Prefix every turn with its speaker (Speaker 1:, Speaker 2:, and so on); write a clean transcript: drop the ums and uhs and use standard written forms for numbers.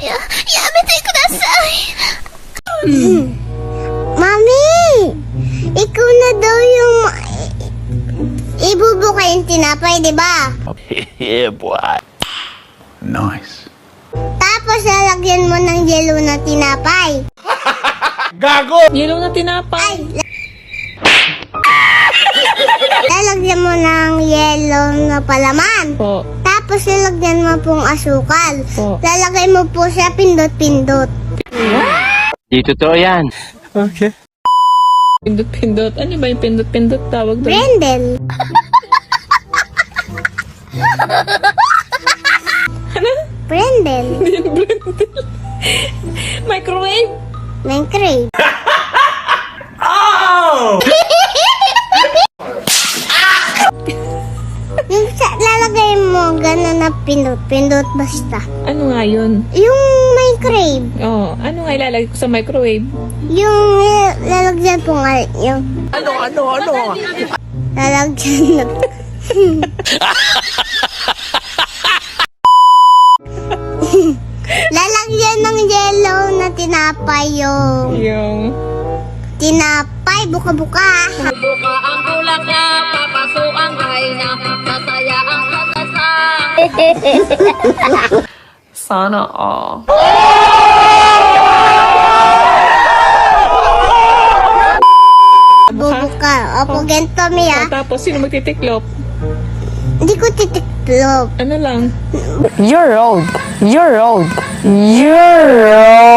Speaker 1: Yamete kudasai.
Speaker 2: Mami! Ikaw na daw yung ibubuka yung tinapay, di ba?
Speaker 3: Yeah, boy. Nice.
Speaker 2: Tapos lalagyan mo ng yelo na tinapay.
Speaker 3: Gago!
Speaker 4: Yellow na tinapay.
Speaker 2: Lalagyan mo ng yelo na palaman.
Speaker 4: Po.
Speaker 2: Tapos lalagyan mo pong asukal.
Speaker 4: Po.
Speaker 2: Lalagay mo po siya pindot-pindot.
Speaker 5: Di totoo yan.
Speaker 3: Okay.
Speaker 4: Pindot-pindot. Ano ba yung pindot-pindot tawag doon?
Speaker 2: Brendel.
Speaker 4: Ano?
Speaker 2: Brendel.
Speaker 4: Microwave?
Speaker 2: Minecraft. Yung lalagay mo gano'n na pindot-pindot basta.
Speaker 4: Ano nga yun?
Speaker 2: Yung Minecraft.
Speaker 4: Oh, ano nga ilalagay ko sa microwave?
Speaker 2: Yung lalagyan po nga yung... Ano? Lalagyan na... Lalagyan ng yellow na tinapay yung tinapay, buka-buka.
Speaker 1: Buka ang Ulaga, papasok ang kainya, sasaya ang kasasa.
Speaker 4: Sana all.
Speaker 2: Bubuka. Opo, ganito mi
Speaker 4: Oh, tapos sino magtitiklop?
Speaker 2: Hindi ko titiklop.
Speaker 4: Ano lang?
Speaker 6: You're old. You're old. You're old.